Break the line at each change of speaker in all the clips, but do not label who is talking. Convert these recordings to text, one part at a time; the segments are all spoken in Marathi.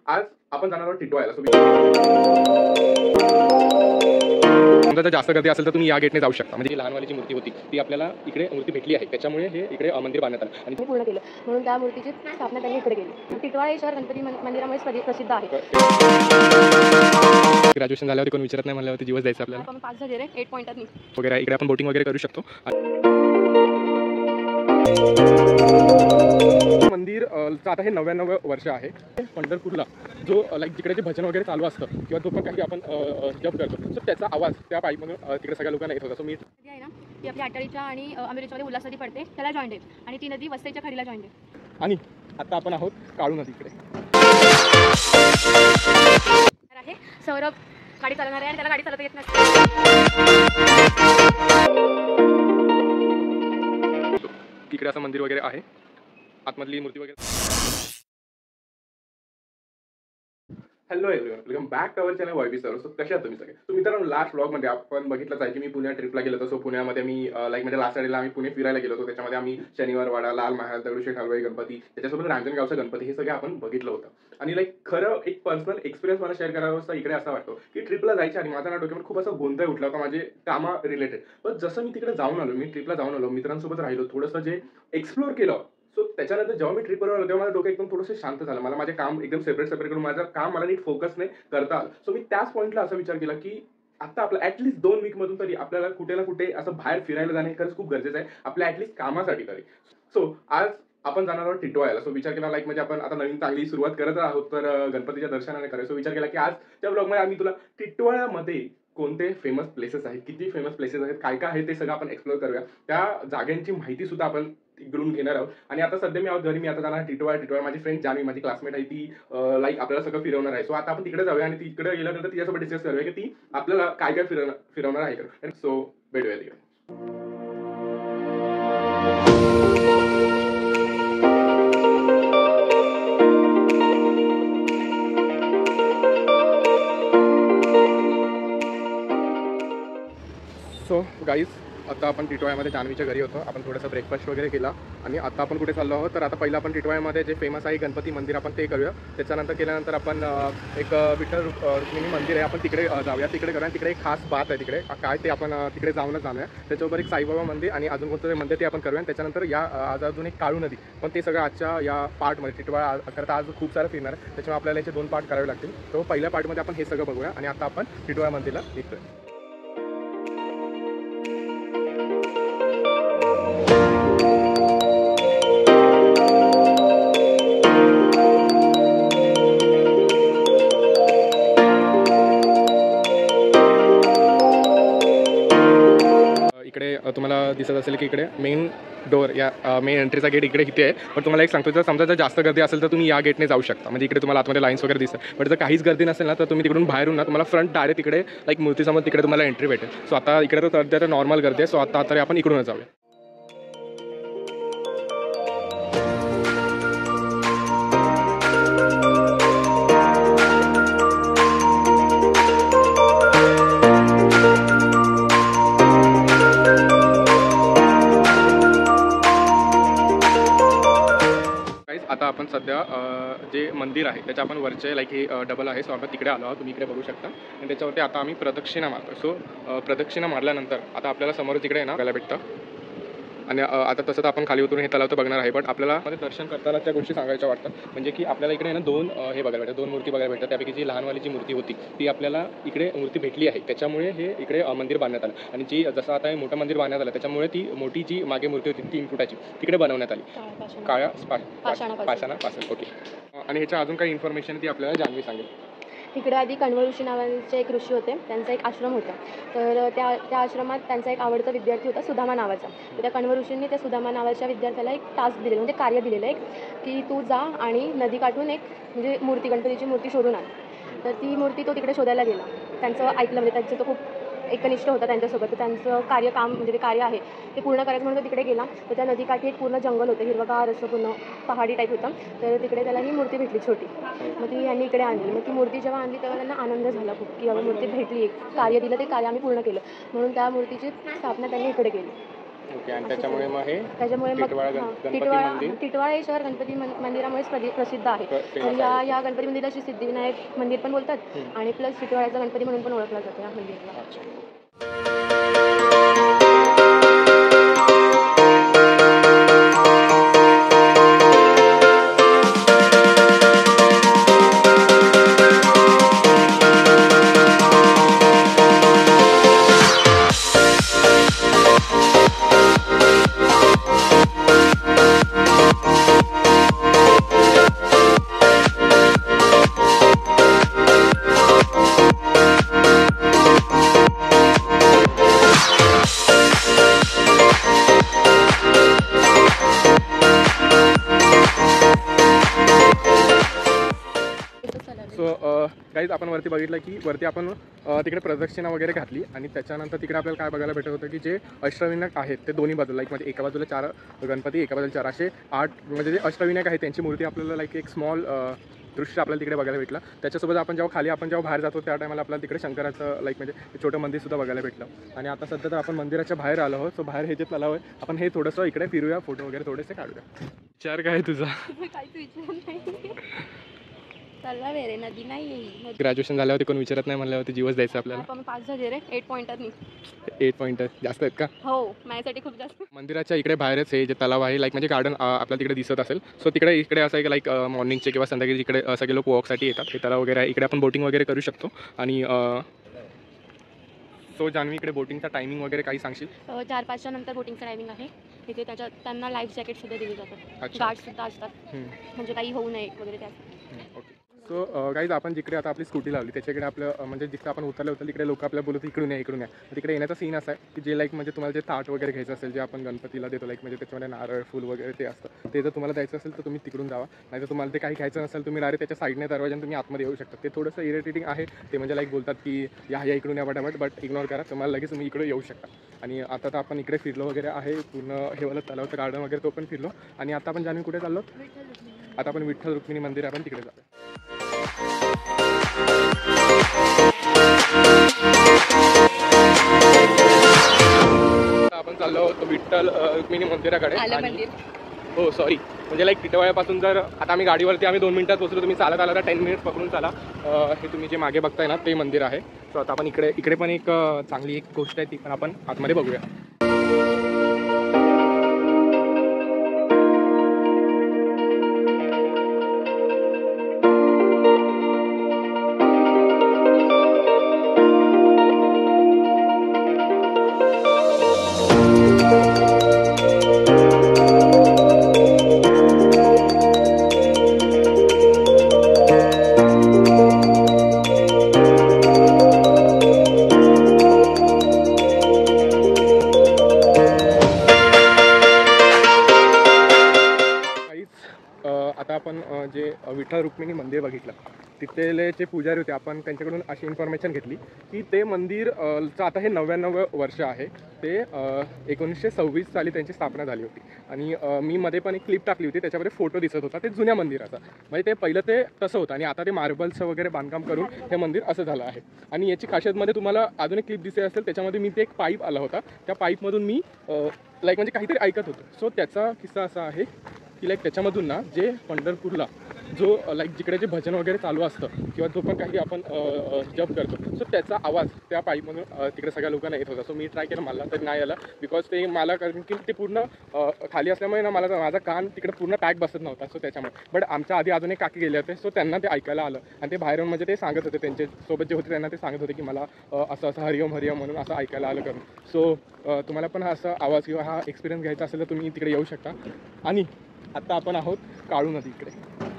आज आपण जाणार आहोत टिटवाळ्याला. समजा जर जास्त गर्दी असेल तर तुम्ही या गेटने जाऊ शकता. म्हणजे लहानवालीची मूर्ती होती ती आपल्याला इकडे मूर्ती भेटली आहे, त्याच्यामुळे हे इकडे मंदिर बांधण्यात आलं आणि
पूर्ण केलं म्हणून त्या मूर्तीची स्थापना त्यांनी इकडे केली. टिटवाळा हे शहर गणपती मंदिरामुळे प्रसिद्ध आहे.
ग्रॅज्युएशन झाल्यावर कोण विचारत नाही म्हणल्यावरती जीवच द्यायचं आपल्याला.
आपण 5 झाले 8 पॉईंटांनी
वगैरे इकडे आपण बोटिंग वगैरे करू शकतो. मंदिर आता हे 99 वर्ष आहे. पंढरपूरला जो लाईक जिकडे जे भजन वगैरे चालू असतं किंवा तो पण काही आपण जप करतो, सो त्याचा आवाज त्या पाईपमधून तिकडे सगळ्या लोकांना येत होता. सो मी
नदी आहे ना ती आपल्या आटाळीच्या आणि अमेरिकेमध्ये उल्हास नदी पडते, त्याला जॉईंट आहे आणि ती नदी वसईच्या खाडीला जॉईंट आहे.
आणि आता आपण आहोत काळू नदीकडे.
आहे सौरभ गाडी चालवणार आहे आणि त्याला गाडी चालवता येत नसते.
इकडे असं मंदिर वगैरे आहे, आतमधली मूर्ती वगैरे. Hello everyone, welcome back to our channel YB sir. So कशा आहात तुम्ही सगळे? तर मित्रांनो, लास्ट व्लॉगमध्ये आपण बघितलंच आहे की मी पुण्या ट्रिपला गेलो होतो. सो पुण्यामध्ये मी लाईक म्हणजे लास्ट साईडला आम्ही पुणे फिरायला गेलो होतो. त्याच्यामध्ये आम्ही शनिवारवाडा, लाल महाल, दगडूशेठ हलवाई गणपती, त्याच्यासोबत रांजणगावचा गणपती हे सगळे आपण बघितलं होतं. आणि लाईक खरं एक पर्सनल एक्सपिरियन्स मला शेअर करावा असं इकडे असा वाटतो की ट्रिपला जायच्या आणि माझ्या डोक्यामध्ये खूप असा गोंधळ उठला होता माझे कामा रिलेटेड. पण जसं मी तिकडे जाऊन आलो, मी ट्रिपला जाऊन आलो, मित्रांसोबत राहिलो, थोडंसं जे एक्सप्लोर केलं. सो त्याच्यानंतर जेव्हा मी ट्रिपवर आलो तेव्हा माझं डोकं एकदम थोडंसं शांत झालं. मला माझे काम एकदम सेपरेट करून माझं काम मला नीट फोकस नाही करता आलं. सो मी त्याच पॉईंटला असा विचार केला की आता आपलं ऍटलीस्ट 2 वीकमधून तरी आपल्याला कुठे ना कुठे असं बाहेर फिरायला जाणे खरंच खूप गरजेचं आहे, आपल्या ऍटलीस्ट कामासाठी तरी. सो आज आपण जाणार आहोत टिटवाळ्याला. सो विचार केला लाईक म्हणजे आपण आता नवीन चांगली सुरुवात करत आहोत तर गणपतीच्या दर्शनाने करायचं. सो विचार केला की आजच्या ब्लॉगमध्ये आम्ही तुला टिटवाळ्यामध्ये कोणते फेमस प्लेसेस आहेत, किती फेमस प्लेसेस आहेत, काय काय आहे ते सगळं आपण एक्सप्लोर करूया. त्या जागांची माहिती सुद्धा आपण इकडून घेणार आहोत. आणि आता सध्या मी आहोत घरी. मी आता जाणार टिटवाळा. माझी फ्रेंड जान्हवी, माझी क्लासमेट आहे, ती लाईक आपल्याला सगळं फिरवणार आहे. सो आता आपण तिकडे जाऊया आणि तिकडे गेल्यानंतर तिच्यासोबत डिस्कस करूया की ती आपल्याला काय काय फिरवणार आहे. सो भेटूया तिकडे. सो गाईज, आता आपण टिटवाळ्यामध्ये जान्हवीच्या घरी होतो. आपण थोडंसं ब्रेकफास्ट वगैरे केला आणि आता आपण कुठे चाललो आहोत तर आता पहिलं आपण टिटवाळ्यामध्ये जे फेमस आहे गणपती मंदिर आपण ते करूया. त्याच्यानंतर केल्यानंतर आपण एक विठ्ठल रुक्मिणी मंदिर आहे, आपण तिकडे जाऊया, तिकडे करूया. तिकडे एक खास बात आहे तिकडे काय ते आपण तिकडे जाऊनच जाणूया. त्याच्याबरोबर एक साईबाबा मंदिर आणि अजून कोणतं मंदिर ते आपण करूया. त्याच्यानंतर या आज अजून एक काळू नदी, पण ते सगळं आजच्या या पार्टमध्ये टिटवाळा करता आज खूप सारं फिरणार आहे, त्याच्यामुळे आपल्याला याचे 2 पार्ट करावे लागतील. तो पहिल्या पार्टमध्ये आपण हे सगळं बघूया आणि आता आपण टिटवाळा मंदिरला निघतोय. इकडे तुम्हाला दिसत असेल की इकडे मेन डोअर या मेन एंट्रीचा गेट इथे आहे. पण तुम्हाला एक सांगतो, जर समजा जर जास्त गर्दी असेल तर तुम्ही या गेटने जाऊ शकता. म्हणजे इकडे तुम्हाला आतमध्ये लाईन्स वगैरे दिसतात. पण जर काहीच गर्दी नसेल ना तर तुम्ही तिकडून बाहेरून ना तुम्हाला फ्रंट डायरेक्ट तिकडे लाईक मूर्तीसमोर तिकडे तुम्हाला एंट्री भेटेल. सो आता इकडे तर सध्या नॉर्मल गर्दी आहे. सो आता तरी आपण इकडूनच जाऊया. आता आपण सध्या जे मंदिर आहे त्याच्या आपण वरचे लाईक हे डबल आहे. सो आपण तिकडे आलो आहोत, तुम्ही इकडे बघू शकता. आणि त्याच्यावरती आता आम्ही प्रदक्षिणा मारतो. सो प्रदक्षिणा मारल्यानंतर आता आपल्याला समोर तिकडे आहे ना बघायला भेटतं. आणि आता तसं तर आपण खाली उतरून हे तलाव तर बघणार आहे, पण आपल्याला मध्ये दर्शन करताना त्या गोष्टी सांगायच्या वाटतं. म्हणजे की आपल्याला इकडे ना 2 हे बघायला भेटतात, 2 मूर्ती बघायला भेटतात. त्यापैकी जी लहानवालीची मूर्ती होती ती आपल्याला इकडे मूर्ती भेटली आहे, त्याच्यामुळे हे इकडे मंदिर बांधण्यात आलं. आणि जी जसं आता हे मोठं मंदिर बांधण्यात आलं त्याच्यामुळे ती मोठी जी मागे मूर्ती होती 3 फुटाची तिकडे बनवण्यात आली, काळ्या पाषाणापासून. ओके. आणि ह्याच्या अजून काही इन्फॉर्मेशन ती आपल्याला जान्हवी सांगेल.
इकडे आधी कण्व ऋषी नावाचे एक ऋषी होते, त्यांचा एक आश्रम होता. तर त्या आश्रमात त्यांचा एक आवडता विद्यार्थी होता सुदामा नावाचा. तर त्या कण्व ऋषींनी त्या सुदामा नावाच्या विद्यार्थ्याला एक टास्क दिलेलं, म्हणजे कार्य दिलेलं एक की तू जा आणि नदी काठून एक म्हणजे मूर्ती, गणपतीची मूर्ती शोधून आण. तर ती मूर्ती तो तिकडे शोधायला गेला. त्यांचं ऐकलं, म्हणजे त्यांचं तो खूप एकनिष्ठ होता त्यांच्यासोबत. तर त्यांचं काम म्हणजे ते कार्य आहे ते पूर्ण करायचं म्हणून तो तिकडे गेला. तर त्या नदीकाठी एक पूर्ण जंगल होतं, हिरवगार असं पूर्ण पहाडी टाईप होतं. तर तिकडे त्याला ही मूर्ती भेटली छोटी. मग ती यांनी इकडे आणली. मग ती मूर्ती जेव्हा आणली तेव्हा त्यांना आनंद झाला खूप की बाबा मूर्ती भेटली, एक कार्य दिलं ते कार्य आम्ही पूर्ण केलं. म्हणून त्या मूर्तीची स्थापना त्यांनी इकडे केली.
ओके. आणि त्याच्यामुळे मग हे
त्याच्यामुळे मग
टिटवाळा गणपती
टिटवाळा
मंदिर
टिटवाळा हे शहर गणपती मंदिरामुळेच प्रसिद्ध आहे. तर या गणपती मंदिराची सिद्धिविनायक मंदिर पण बोलतात आणि प्लस टिटवाळ्याचा गणपती म्हणून पण ओळखला जातो या मंदिराला.
सो गाईज आपण वरती बघितलं की वरती आपण तिकडे प्रदक्षिणा वगैरे घातली आणि त्याच्यानंतर तिकडे आपल्याला काय बघायला भेटत होतं की जे अष्टविनायक आहेत ते दोन्ही बाजूला लाईक म्हणजे एका बाजूला 4 गणपती, एका बाजूला 4 असे 8 म्हणजे जे अष्टविनायक आहेत त्यांची मूर्ती आपल्याला लाईक एक स्मॉल दृश्य आपल्याला तिकडे बघायला भेटलं. त्याच्यासोबत आपण जेव्हा बाहेर जातो त्या टायमाला आपल्याला तिकडे शंकराचं लाईक म्हणजे छोटं मंदिरसुद्धा बघायला भेटलं. आणि आता सध्या तर आपण मंदिराच्या बाहेर आलो आहोत. सो बाहेर हे जे तलाव आहे आपण हे थोडंसं इकडे फिरूया, फोटो वगैरे थोडेसे काढूया. विचार काय तुझा?
काहीच विचार नाही. तलाव आहे रे, नदी नाही.
ग्रॅज्युएशन झाल्यावरती कोण विचारत नाही म्हणल्यावरती जीवच द्यायचं आपल्याला.
आपण पास झाले रे 8 पॉइंटरनी.
8 पॉइंट जास्त आहेत का?
हो, माझ्यासाठी खूप जास्त.
मंदिराच्या इकडे बाहेरच हे जे तलाव आहे लाईक म्हणजे गार्डन आपल्याला तिकडे दिसत असेल. सो इकडे असं आहे की लाईक मॉर्निंगचे किंवा संध्याकाळी इकडे सगळे लोक वॉकसाठी येतात. हे तलाव वगैरे आहे. इकडे आपण बोटिंग वगैरे करू शकतो. आणि सो जान्हवी इकडे बोटिंगचा टायमिंग वगैरे काही सांगशील?
4-5च्या नंतर बोटिंगचं टायमिंग आहे. तिथे त्यांना लाईफ जॅकेट सुद्धा दिली जातात. गार्ड सुद्धा असतात म्हणजे काही होऊ नये वगैरे त्यात.
ओके. सो गाईज आपण जिकडे आता आपली स्कूटी लावली त्याच्याकडे आपलं म्हणजे जिथे आपण उतरलं तिकडे लोक आपल्याला बोलत इकडून या. तिकडे येण्याचा सीन असा आहे की जे लाईक म्हणजे तुम्हाला जे ताट वगैरे घ्यायचं असेल जे आपण गणपतीला देतो लाईक म्हणजे त्याच्यामध्ये नारळ फूल वगैरे ते असतं ते जर तुम्हाला द्यायचं असेल तर तुम्ही तिकडून जावा. नाही तर तुम्हाला ते काही घ्यायचं नसेल तुम्ही डायरेक्ट त्याच्या साईडने दरवाजाने तुम्ही आतमध्ये येऊ शकता. ते थोडंसं इरिटेटिंग आहे. ते म्हणजे लाईक बोलतात की या इकडून या पटापट, बट इग्नोर करा. तुम्हाला लगेच तुम्ही इकडे येऊ शकता. आणि आता तर आपण इकडे फिरलो वगैरे आहे पूर्ण हे वाला तलावचं गार्डन वगैरे तो पण फिरलो. आणि आता आपण जान्हवी कुठे चाललो? आता आपण विठ्ठल रुक्मिणी मंदिर आपण तिकडे जातो. आपण चाललो विठ्ठल रुक्मिणी मंदिराकडे. हो सॉरी म्हणजे लाईक टिटवाळ्यापासून जर आता आम्ही गाडीवरती 2 मिनिटात पोहोचलो. तुम्ही चालत आला तर 10 मिनिट्स पकडून चाला. हे तुम्ही जे मागे बघताय ना ते मंदिर आहे. सो आता आपण इकडे पण एक चांगली एक गोष्ट आहे ती पण आपण आतमध्ये बघूया. आता आपण जे विठ्ठल रुक्मिणी मंदिर बघितलं तिथले जे पुजारी होते आपण त्यांच्याकडून अशी इन्फॉर्मेशन घेतली की ते मंदिर आता हे 99 वर्ष आहे. ते 1926 साली त्यांची स्थापना झाली होती. आणि मी मध्ये पण एक क्लिप टाकली होती त्याच्यामध्ये फोटो दिसत होता ते जुन्या मंदिराचा. म्हणजे ते पहिलं ते तसं होतं आणि आता ते मार्बल्सचं वगैरे बांधकाम करून हे मंदिर असं झालं आहे. आणि याची खासियतमध्ये तुम्हाला अजून एक क्लिप दिसत असेल त्याच्यामध्ये मी ते एक पाईप आला होता त्या पाईपमधून मी लाईक म्हणजे काहीतरी ऐकत होतो. सो त्याचा किस्सा असा आहे की लाईक त्याच्यामधून ना जे पंढरपूरला जो लाईक जिकडे जे भजन वगैरे चालू असतं किंवा जो पण काही आपण जप करतो सो त्याचा आवाज त्या पाईपमधून तिकडे सगळ्या लोकांना येत होता. सो मी ट्राय केलं मला तर नाही आला बिकॉज ते मला कारण की ते पूर्ण खाली असल्यामुळे ना माझा कान तिकडे पूर्ण पॅक बसत नव्हता. सो त्याच्यामुळे बट आमच्या आधी अजून एक काकी गेले होते सो त्यांना ते ऐकायला आलं आणि ते बाहेरून म्हणजे ते सांगत होते त्यांचे सोबत जे होते त्यांना ते सांगत होते की मला असं हरिओम म्हणून असं ऐकायला आलं करून. सो तुम्हाला पण हा असा आवाज किंवा हा एक्सपिरियन्स घ्यायचा असेल तर तुम्ही तिकडे येऊ शकता. आणि आत्ता आपण आहोत काळू नदी इकडे.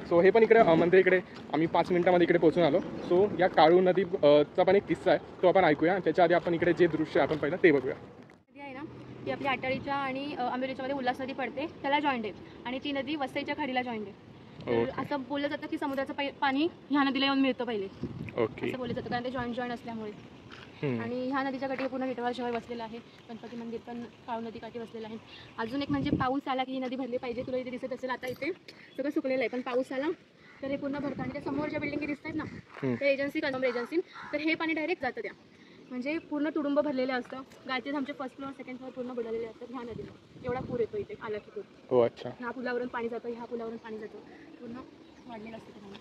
सो हे पण इकडे मंदिर इकडे आम्ही 5 मिनिटांमध्ये इकडे पोहोचून आलो. सो या काळू नदीचा पण एक किस्सा आहे तो आपण ऐकूया. त्याच्या आधी आपण इकडे जे दृश्य आपण पहिलं ते बघूया.
नदी आहे ना ती आपली आटाळीच्या आणि आंबेरीच्यामध्ये उल्हास नदी पडते त्याला जॉईंट आहे आणि ती नदी वसईच्या खाडीला जॉईंट आहे. तर असं बोललं जातं की समुद्राचं पाणी ह्या नदीला येऊन मिळतं पहिले.
ओके.
असं बोललं जातं कारण ते जॉईंट असल्यामुळे. आणि ह्या नदीच्या काठी पूर्ण टिटवाळा शहर वसलेलं आहे. गणपती मंदिर पण काळू नदी काठी वसलेलं आहे. अजून एक म्हणजे पाऊस आला की ही नदी भरली पाहिजे. तुला इथे दिसत असेल आता इथे सगळं सुकलेलं आहे पण पाऊस आला तर हे पूर्ण भरतं. आणि त्या समोर ज्या बिल्डिंगी दिसत आहेत ना ते एजन्सी कदम एजन्सी तर हे पाणी डायरेक्ट जातं त्या म्हणजे पूर्ण तुडुंब भरलेलं असतं. गायत्रीत आमचे फर्स्ट फ्लोअर सेकंड फ्लोअर पूर्ण बुडलेले असतात ह्या नदीला. एवढा पूर येतो इथे आला की पूर.
हो अच्छा.
ह्या पुलावरून पाणी जातं, ह्या पुलावरून पाणी जातं, पूर्ण वाढलेलं असतं ते पाणी.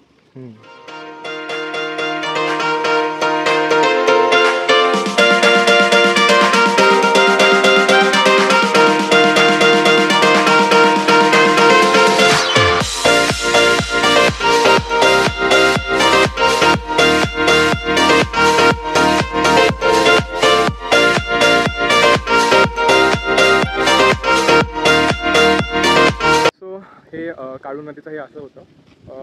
सो हे काळू नदीचं हे असं होतं.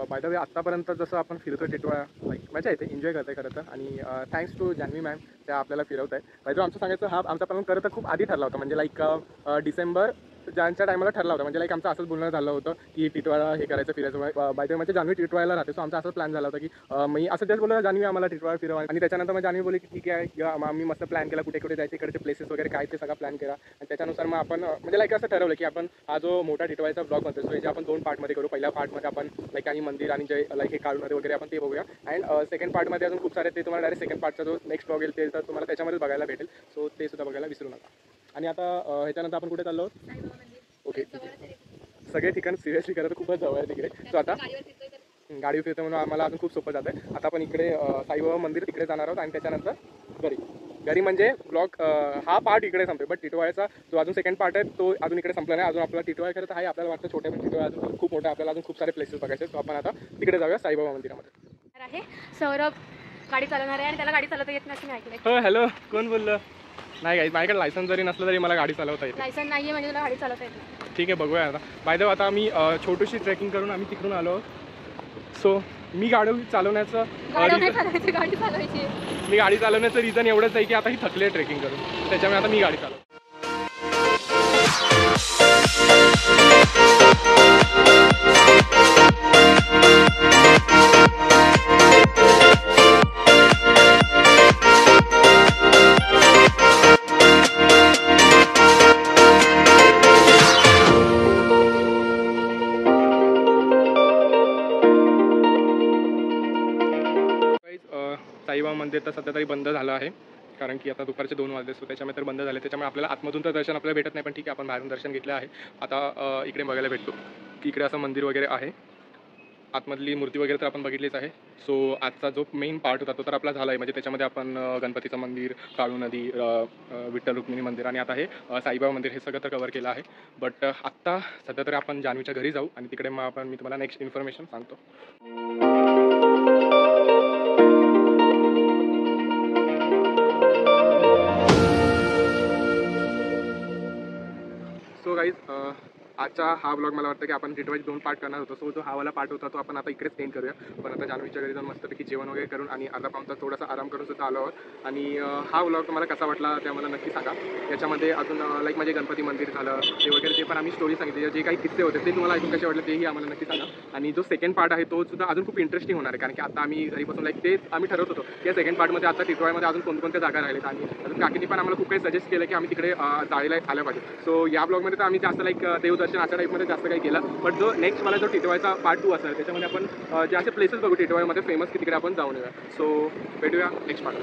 बाय द वे आत्तापर्यंत जसं आपण फिरतो टिटवाळा लाईक मजा येते, एन्जॉय करते खरं तर. आणि थँक्स टू जान्हवी मॅम, त्या आपल्याला फिरवत आहे. बाय द वे आमचं सांगायचं हा आमचा प्लॅन खरं तर खूप आधी ठरला होता, म्हणजे लाईक डिसेंबर ज्यांच्या टायमाला ठरला होता. म्हणजे लाईक आमचं असंच बोलणं झालं होतं की टिटवाळा हे करायचं फिरायचं. बाय द वे म्हणजे जान्हवी टिटवाळ्याला राहते, सो आमचा असंच प्लॅन झाला होता की मी असं जस्ट बोललो जान्हवी आम्हाला टिटवाळा फिरवा. आणि त्याच्यानंतर मग जान्हवी बोलली की ठीक आहे, किंवा आम्ही मस्त प्लॅन केला कुठे कुठे जायचे, इकडचे प्लेसेस वगैरे काय ते सगळा प्लॅन केला. आणि त्याच्यानुसार मग आपण म्हणजे लाईक असं ठरवलं की आपण हा जो मोठा टिटवाळ्याचा ब्लॉग म्हणतो सो जे आपण 2 पार्टमध्ये करू. पहिल्या पार्टमध्ये आपण लाईक काही मंदिर आणि जे लाईक हे काळू नदी वगैरे आपण ते बघूया. अँड सेकंड पार्टमध्ये अजून खूप सारे ते तुम्हाला डायरेक्ट सेकंड पार्टचा जो नेक्स्ट ब्लॉग येईल ते तर तुम्हाला त्याच्यामध्ये बघायला भेटेल. सो ते सुद्धा बघायला विसरू नका. आणि आता ह्याच्यानंतर आपण कुठे चाललो? ओके, सगळे ठिकाण सिरियसली करत खूपच जवळ आहे तिकडे. सो आता गाडी फिरतो म्हणून आम्हाला अजून खूप सोपं जातं आहे. आता आपण इकडे साईबाबा मंदिर तिकडे जाणार आहोत आणि त्याच्यानंतर घरी म्हणजे ब्लॉग हा पार्ट इकडे संपतो. बट टिटवाळ्याचा जो अजून सेकंड पार्ट आहे तो अजून इकडे संपला नाही. अजून आपला टिटवाळा खरं तर आहे, आपल्याला वाटतं छोटे, पण टिटवाळा अजून खूप मोठा, आपल्याला अजून खूप सारे प्लेसेस बघायचे. सो आपण आता तिकडे जाऊया साईबाबा मंदिरामध्ये.
आहे सौरभ गाडी चालवणार आहे आणि त्याला गाडी चालवता येत नाही, मी ऐकलंय.
हो हॅलो, कोण बोललं? नाही गाईज, माझ्याकडे लायसन्स जरी नसलं तरी मला गाडी चालवता येते.
लायसन नाही आहे म्हणजे तुला गाडी चालवता येत नाही.
ठीक आहे, बघूया आता. बाय द वे आता आम्ही छोटीशी ट्रेकिंग करून आम्ही तिकडून आलो. सो मी गाडी चालवण्याचं रिझन एवढंच आहे की आता ही थकली आहे ट्रेकिंग करून, त्याच्यामुळे आता मी गाडी चालवतो. साईबाबा मंदिर तर सध्या तरी बंद झालं आहे, कारण की आता दुपारचे 2 वाजले. सो त्याच्यामुळे तर बंद झाले. त्याच्यामुळे आपल्याला आतमधून तर दर्शन आपल्याला भेटत नाही, पण ठीक आहे आपण बाहेरून दर्शन घेतलं आहे. आता इकडे बघायला भेटतो की इकडे असं मंदिर वगैरे आहे. आतमधली मूर्ती वगैरे तर आपण बघितलीच आहे. सो आजचा जो मेन पार्ट होता तो तर आपला झाला आहे. म्हणजे त्याच्यामध्ये आपण गणपतीचं मंदिर, काळू नदी, विठ्ठल रुक्मिणी मंदिर आणि आता हे साईबाबा मंदिर हे सगळं तर कवर केलं आहे. बट आत्ता सध्या तरी आपण जान्हवीच्या घरी जाऊ आणि तिकडे मग मी तुम्हाला नेक्स्ट इन्फॉर्मेशन सांगतो. सो गाईज आजचा हा ब्लॉग मला वाटतं की आपण टिटवाळी 2 पार्ट करणार होतो. सो जो हा वाला पार्ट होता तो आपण आता इकडेच एंड करूया. पण आता जान्हवीच्या घरी जाऊन मस्तपैकी जेवण वगैरे करून आणि अर्धा पाऊण तास थोडासा आराम करून सुद्धा आलो आहोत. आणि हा ब्लॉग तुम्हाला कसा वाटला ते मला नक्की सांगा. याच्यामध्ये अजून लाईक म्हणजे गणपती मंदिर झालं ते वगैरे ते पण आम्ही स्टोरी सांगितली, जे काही किस्से होते ते तुम्हाला ऐकून कसे वाटले तेही आम्हाला नक्की सांगा. आणि जो सेकंड पार्ट आहे तो सुद्धा अजून खूप इंटरेस्टिंग होणार आहे, कारण की आता आम्ही घरी बसून लाईक ते आम्ही ठरवत होतो की या सेकंड पार्टमध्ये आता टिटवाळ्यामध्ये अजून कोणकोणत्या जागा राहिलेत. आणि अजून काकीने पण आम्हाला खूप काही सजेस्ट केलं की आम्ही तिकडे जायला आल्या पाहिजे. सो या ब्लॉगमध्ये तर आम्ही जास्त लाईक देवदर्शन अशा टाईपमध्ये जास्त काही केलं. बट जो नेक्स्ट मला जो टिटवाळ्याचा पार्ट 2 असेल त्याच्यामध्ये आपण जे असे प्लेसेस बघू टिटवाळ्यामध्ये फेमस की तिकडे आपण जाऊन येऊया. सो भेटूया नेक्स्ट पार्ट.